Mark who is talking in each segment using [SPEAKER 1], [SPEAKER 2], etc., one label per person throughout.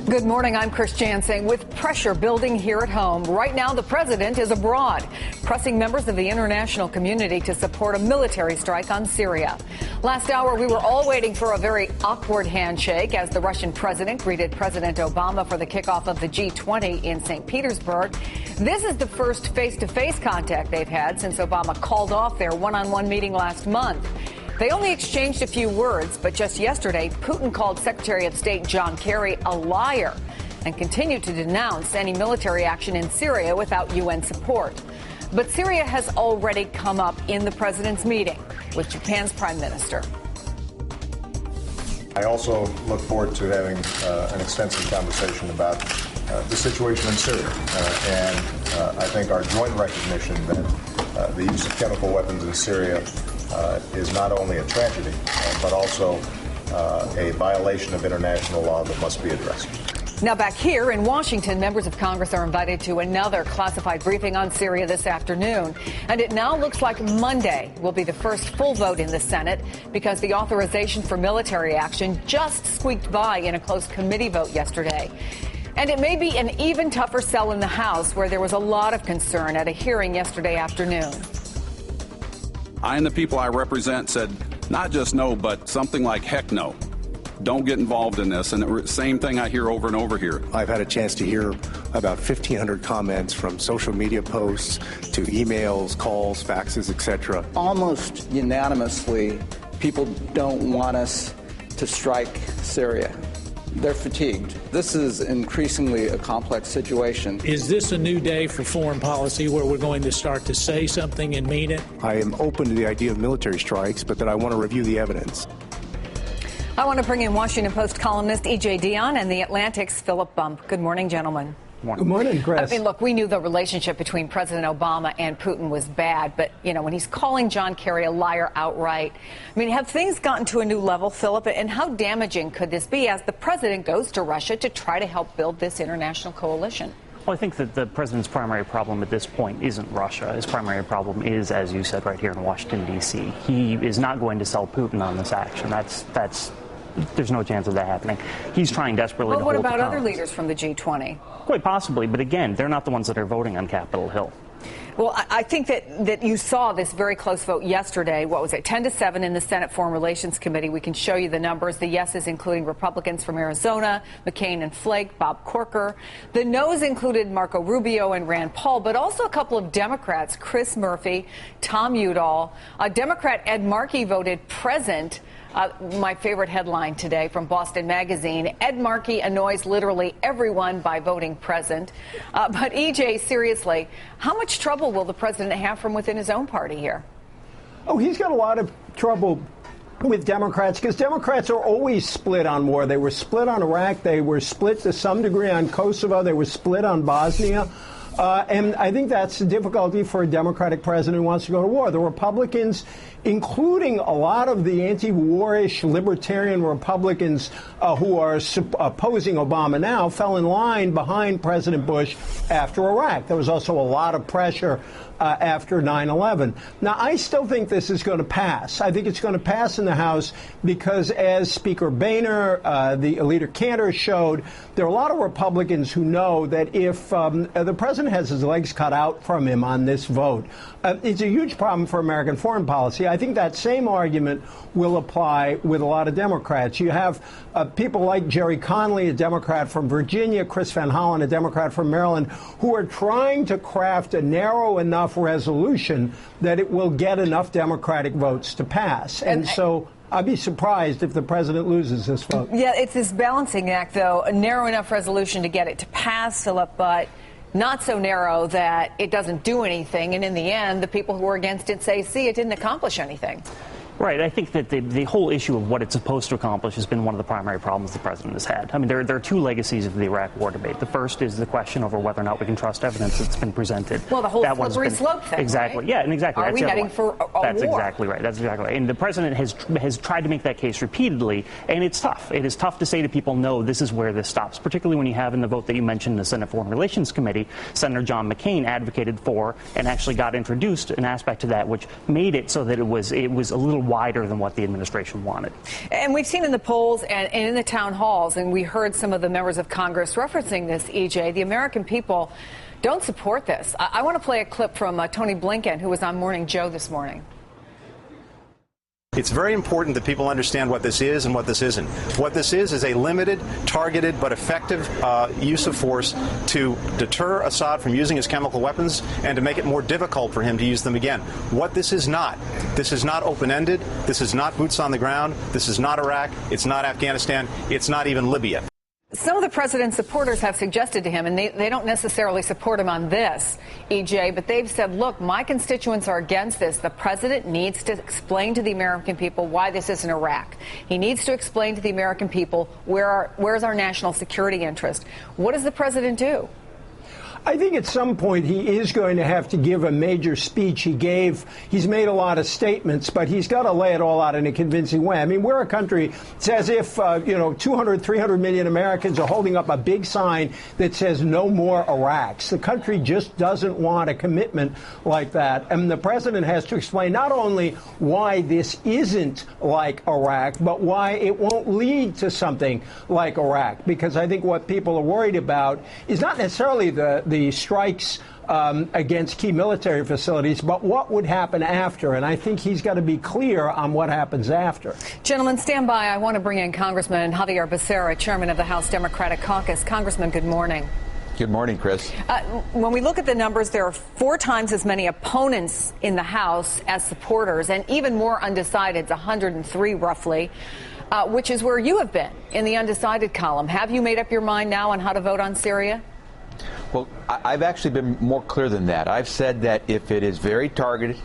[SPEAKER 1] Good morning, I'm Chris Jansing. With pressure building here at home, right now the president is abroad, pressing members of the international community to support a military strike on Syria. Last hour, we were all waiting for a very awkward handshake as the Russian president greeted President Obama for the kickoff of the G20 in St. Petersburg. This is the first face-to-face contact they've had since Obama called off their one-on-one meeting last month. They only exchanged a few words, but just yesterday, Putin called Secretary of State John Kerry a liar and continued to denounce any military action in Syria without UN support. But Syria has already come up in the president's meeting with Japan's prime minister.
[SPEAKER 2] I also look forward to having an extensive conversation about the situation in Syria. I think our joint recognition that the use of chemical weapons in Syria is not only a tragedy, but also a violation of international law that must be addressed.
[SPEAKER 1] Now back here in Washington, members of Congress are invited to another classified briefing on Syria this afternoon. And it now looks like Monday will be the first full vote in the Senate because the authorization for military action just squeaked by in a close committee vote yesterday. And it may be an even tougher sell in the House, where there was a lot of concern at a hearing yesterday afternoon.
[SPEAKER 3] I and the people I represent said not just no, but something like heck no. Don't get involved in this. And the same thing I hear over and over here.
[SPEAKER 4] I've had a chance to hear about 1,500 comments from social media posts to emails, calls, faxes, etc.
[SPEAKER 5] Almost unanimously, people don't want us to strike Syria. They're fatigued. This is increasingly a complex situation.
[SPEAKER 6] Is this a new day for foreign policy where we're going to start to say something and mean it?
[SPEAKER 4] I am open to the idea of military strikes, but that I want to review the evidence.
[SPEAKER 1] I want to bring in Washington Post columnist E.J. Dionne and The Atlantic's Philip Bump. Good morning, gentlemen.
[SPEAKER 7] Good morning, Chris.
[SPEAKER 1] I mean, look, we knew the relationship between President Obama and Putin was bad, but, you know, when he's calling John Kerry a liar outright, I mean, have things gotten to a new level, Philip? And how damaging could this be as the president goes to Russia to try to help build this international coalition?
[SPEAKER 8] Well, I think that the president's primary problem at this point isn't Russia. His primary problem is, as you said, right here in Washington, D.C. He is not going to sell Putin on this action. There's no chance of that happening. He's trying desperately to hold
[SPEAKER 1] What about
[SPEAKER 8] the
[SPEAKER 1] other leaders from the G20?
[SPEAKER 8] Quite possibly, but again, they're not the ones that are voting on Capitol Hill.
[SPEAKER 1] Well, I think that you saw this very close vote yesterday. What was it, 10-7 in the Senate Foreign Relations Committee? We can show you the numbers. The yeses including Republicans from Arizona, McCain and Flake, Bob Corker. The noes included Marco Rubio and Rand Paul, but also a couple of Democrats, Chris Murphy, Tom Udall. Democrat Ed Markey voted present. My favorite headline today from Boston Magazine, Ed Markey annoys literally everyone by voting present. But EJ, seriously, how much trouble will the president have from within his own party here?
[SPEAKER 7] Oh, he's got a lot of trouble with Democrats because Democrats are always split on war. They were split on Iraq. They were split to some degree on Kosovo. They were split on Bosnia. And I think that's the difficulty for a Democratic president who wants to go to war. The Republicans, including a lot of the anti-warish libertarian Republicans who are opposing Obama now, fell in line behind President Bush after Iraq. There was also a lot of pressure after 9/11. Now, I still think this is going to pass. I think it's going to pass in the House because, as Speaker Boehner, the Leader Cantor showed, there are a lot of Republicans who know that if the president has his legs cut out from him on this vote, it's a huge problem for American foreign policy. I think that same argument will apply with a lot of Democrats. You have people like Jerry Connolly, a Democrat from Virginia, Chris Van Hollen, a Democrat from Maryland, who are trying to craft a narrow enough resolution that it will get enough Democratic votes to pass. And so I'd be surprised if the president loses this vote.
[SPEAKER 1] Yeah, it's this balancing act, though, a narrow enough resolution to get it to pass, Philip, but not so narrow that it doesn't do anything. And in the end, the people who are against it say, see, it didn't accomplish anything.
[SPEAKER 8] Right. I think that the whole issue of what it's supposed to accomplish has been one of the primary problems the president has had. I mean, there are two legacies of the Iraq war debate. The first is the question over whether or not we can trust evidence that's been presented.
[SPEAKER 1] Well, the whole slippery slope thing.
[SPEAKER 8] Exactly.
[SPEAKER 1] Right?
[SPEAKER 8] Yeah, and exactly.
[SPEAKER 1] Are we heading for a war?
[SPEAKER 8] That's exactly right. That's exactly right. And the president has tried to make that case repeatedly, and it's tough. It is tough to say to people, no, this is where this stops, particularly when you have in the vote that you mentioned in the Senate Foreign Relations Committee, Senator John McCain advocated for and actually got introduced an aspect to that which made it so that it was a little wider than what the administration wanted.
[SPEAKER 1] And we've seen in the polls and in the town halls, and we heard some of the members of Congress referencing this, EJ, the American people don't support this. I want to play a clip from Tony Blinken, who was on Morning Joe this morning.
[SPEAKER 9] It's very important that people understand what this is and what this isn't. What this is a limited, targeted, but effective use of force to deter Assad from using his chemical weapons and to make it more difficult for him to use them again. What this is not open-ended. This is not boots on the ground. This is not Iraq. It's not Afghanistan. It's not even Libya.
[SPEAKER 1] Some of the president's supporters have suggested to him, and they don't necessarily support him on this, EJ, but they've said, look, my constituents are against this. The president needs to explain to the American people why this isn't Iraq. He needs to explain to the American people where's our national security interest. What does the president do?
[SPEAKER 7] I think at some point he is going to have to give a major speech. He's made a lot of statements, but he's got to lay it all out in a convincing way. I mean, we're a country, it's as if, 200, 300 million Americans are holding up a big sign that says no more Iraqs. The country just doesn't want a commitment like that. And the president has to explain not only why this isn't like Iraq, but why it won't lead to something like Iraq. Because I think what people are worried about is not necessarily the strikes against key military facilities, but what would happen after. And I think he's got to be clear on what happens after.
[SPEAKER 1] Gentlemen, stand by. I want to bring in Congressman Javier Becerra, chairman of the House Democratic Caucus. Congressman, good morning.
[SPEAKER 10] Good morning, Chris.
[SPEAKER 1] When we look at the numbers, there are 4 times as many opponents in the House as supporters, and even more undecideds, 103 roughly, which is where you have been in the undecided column. Have you made up your mind now on how to vote on Syria?
[SPEAKER 10] Well, I've actually been more clear than that. I've said that if it is very targeted,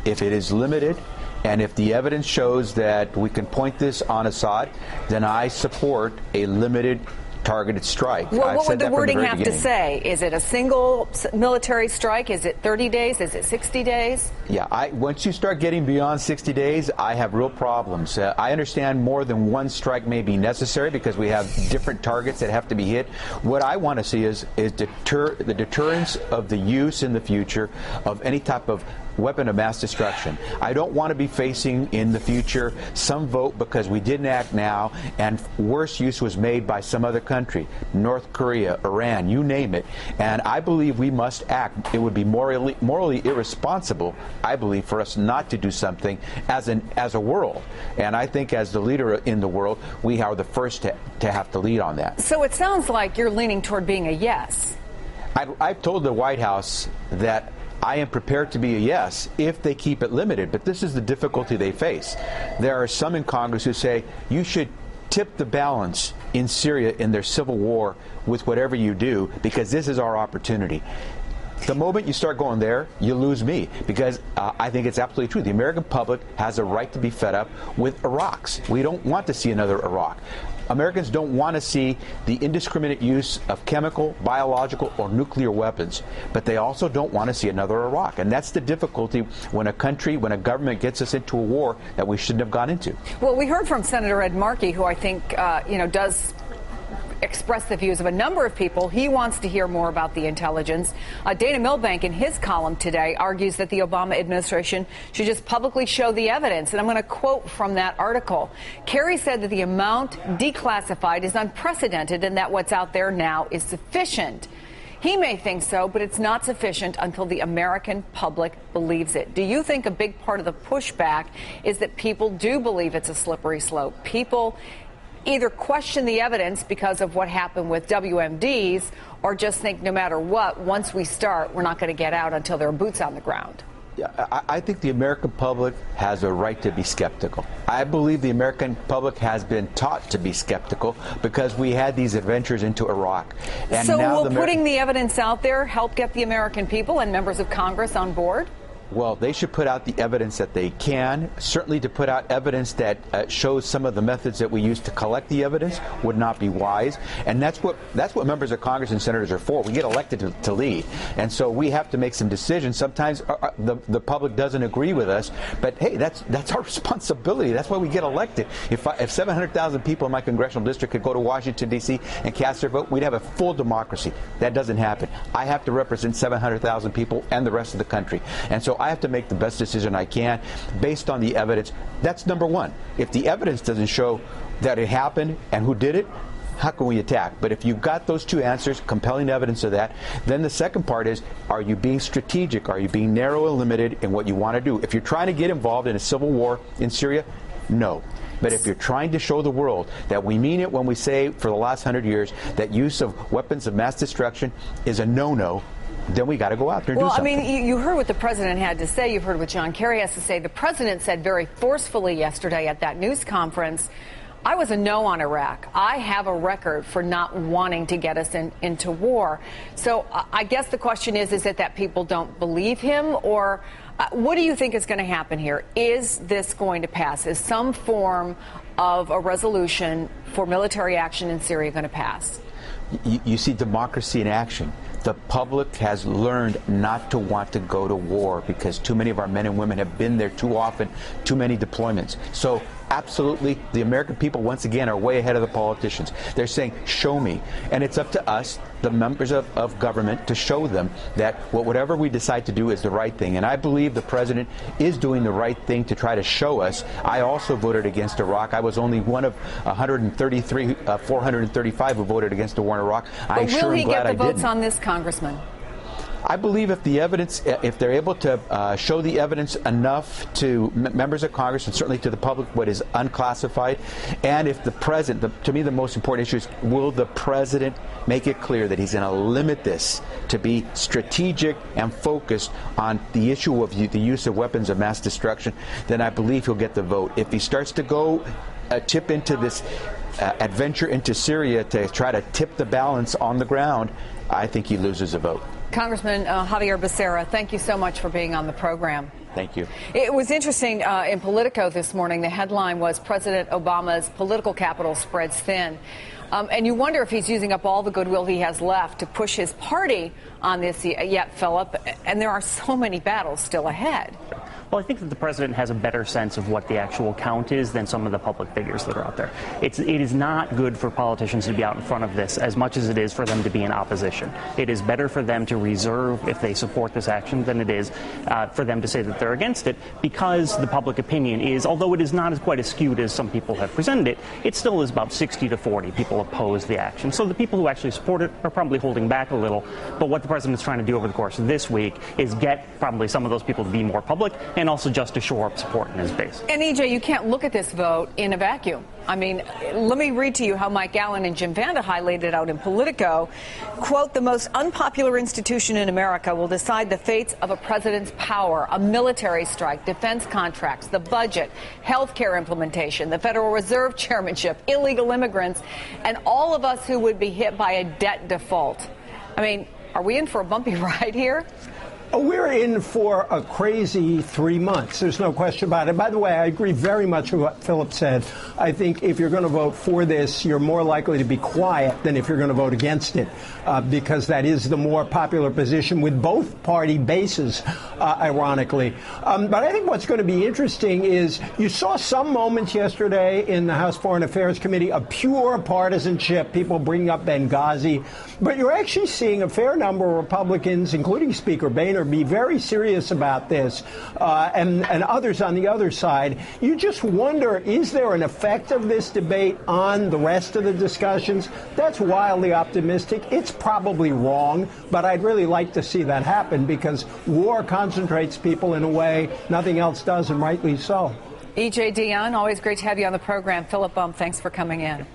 [SPEAKER 10] if it is limited, and if the evidence shows that we can point this on Assad, then I support a limited targeted strike.
[SPEAKER 1] Well, what would the wording have to say? Is it a single military strike? Is it 30 days? Is it 60 days?
[SPEAKER 10] Yeah, once you start getting beyond 60 days, I have real problems. I understand more than one strike may be necessary because we have different targets that have to be hit. What I want to see is the deterrence of the use in the future of any type of weapon of mass destruction. I don't want to be facing in the future some vote because we didn't act now and worse use was made by some other country, North Korea, Iran, you name it. And I believe we must act. It would be morally irresponsible, I believe, for us not to do something as a world. And I think as the leader in the world, we are the first to have to lead on that.
[SPEAKER 1] So it sounds like you're leaning toward being a yes.
[SPEAKER 10] I've told the White House that I am prepared to be a yes if they keep it limited, but this is the difficulty they face. There are some in Congress who say you should tip the balance in Syria in their civil war with whatever you do because this is our opportunity. The moment you start going there, you lose me because I think it's absolutely true. The American public has a right to be fed up with Iraqs. We don't want to see another Iraq. Americans don't want to see the indiscriminate use of chemical, biological, or nuclear weapons, but they also don't want to see another Iraq. And that's the difficulty when a government gets us into a war that we shouldn't have gone into.
[SPEAKER 1] Well, we heard from Senator Ed Markey, who I think, does express the views of a number of people. He wants to hear more about the intelligence. Dana Milbank, in his column today, argues that the Obama administration should just publicly show the evidence. And I'm going to quote from that article. Kerry said that the amount declassified is unprecedented and that what's out there now is sufficient. He may think so, but it's not sufficient until the American public believes it. Do you think a big part of the pushback is that people do believe it's a slippery slope? People either question the evidence because of what happened with WMDs or just think no matter what, once we start, we're not going to get out until there are boots on the ground.
[SPEAKER 10] Yeah, I think the American public has a right to be skeptical. I believe the American public has been taught to be skeptical because we had these adventures into Iraq. And
[SPEAKER 1] so
[SPEAKER 10] now
[SPEAKER 1] will putting the evidence out there help get the American people and members of Congress on board?
[SPEAKER 10] Well, they should put out the evidence that they can. Certainly to put out evidence that shows some of the methods that we use to collect the evidence would not be wise. And that's what members of Congress and senators are for. We get elected to lead. And so we have to make some decisions. Sometimes the public doesn't agree with us. But, hey, that's our responsibility. That's why we get elected. If 700,000 people in my congressional district could go to Washington, D.C. and cast their vote, we'd have a full democracy. That doesn't happen. I have to represent 700,000 people and the rest of the country. And so So I have to make the best decision I can based on the evidence. That's number one. If the evidence doesn't show that it happened and who did it, how can we attack? But if you've got those two answers, compelling evidence of that, then the second part is, are you being strategic? Are you being narrow and limited in what you want to do? If you're trying to get involved in a civil war in Syria, no. But if you're trying to show the world that we mean it when we say for the last 100 years that use of weapons of mass destruction is a no-no, then we got to go out there and do something.
[SPEAKER 1] Well, I mean, you heard what the president had to say. You've heard what John Kerry has to say. The president said very forcefully yesterday at that news conference, I was a no on Iraq. I have a record for not wanting to get us into war. So I guess the question is it that people don't believe him? Or what do you think is going to happen here? Is this going to pass? Is some form of a resolution for military action in Syria going to pass?
[SPEAKER 10] You see democracy in action. The public has learned not to want to go to war because too many of our men and women have been there too often, too many deployments. So absolutely, the American people, once again, are way ahead of the politicians. They're saying, show me. And it's up to us, the members of government, to show them that whatever we decide to do is the right thing. And I believe the president is doing the right thing to try to show us. I also voted against Iraq. I was only one of 435 who voted against the war in Iraq. I'm sure I'm glad I didn't. Will he get the votes
[SPEAKER 1] on this, Congressman?
[SPEAKER 10] I believe if the evidence, if they're able to show the evidence enough to members of Congress and certainly to the public what is unclassified, and if the president, to me the most important issue is, will the president make it clear that he's going to limit this to be strategic and focused on the issue of the use of weapons of mass destruction, then I believe he'll get the vote. If he starts to go tip into this adventure into Syria to try to tip the balance on the ground, I think he loses a vote.
[SPEAKER 1] Congressman Javier Becerra, thank you so much for being on the program.
[SPEAKER 10] Thank you.
[SPEAKER 1] It was interesting in Politico this morning. The headline was President Obama's political capital spreads thin. And you wonder if he's using up all the goodwill he has left to push his party on this yet, Philip. And there are so many battles still ahead.
[SPEAKER 8] Well, I think that the president has a better sense of what the actual count is than some of the public figures that are out there. It is not good for politicians to be out in front of this as much as it is for them to be in opposition. It is better for them to reserve if they support this action than it is for them to say that they're against it, because the public opinion is, although it is not as quite as skewed as some people have presented it, it still is about 60 to 40 people oppose the action. So the people who actually support it are probably holding back a little. But what the president is trying to do over the course of this week is get probably some of those people to be more public and also just to shore up support in his base.
[SPEAKER 1] And EJ, you can't look at this vote in a vacuum. I mean, let me read to you how Mike Allen and Jim Vanda highlighted it out in Politico. Quote, the most unpopular institution in America will decide the fates of a president's power, a military strike, defense contracts, the budget, health care implementation, the Federal Reserve chairmanship, illegal immigrants, and all of us who would be hit by a debt default. I mean, are we in for a bumpy ride here?
[SPEAKER 7] We're in for a crazy 3 months. There's no question about it. By the way, I agree very much with what Philip said. I think if you're going to vote for this, you're more likely to be quiet than if you're going to vote against it, because that is the more popular position with both party bases, ironically. But I think what's going to be interesting is you saw some moments yesterday in the House Foreign Affairs Committee of pure partisanship, people bringing up Benghazi. But you're actually seeing a fair number of Republicans, including Speaker Boehner, be very serious about this, and others on the other side. You just wonder, is there an effect of this debate on the rest of the discussions? That's wildly optimistic. It's probably wrong, but I'd really like to see that happen, because war concentrates people in a way nothing else does, and rightly so.
[SPEAKER 1] EJ Dionne, always great to have you on the program. Philip, thanks for coming in.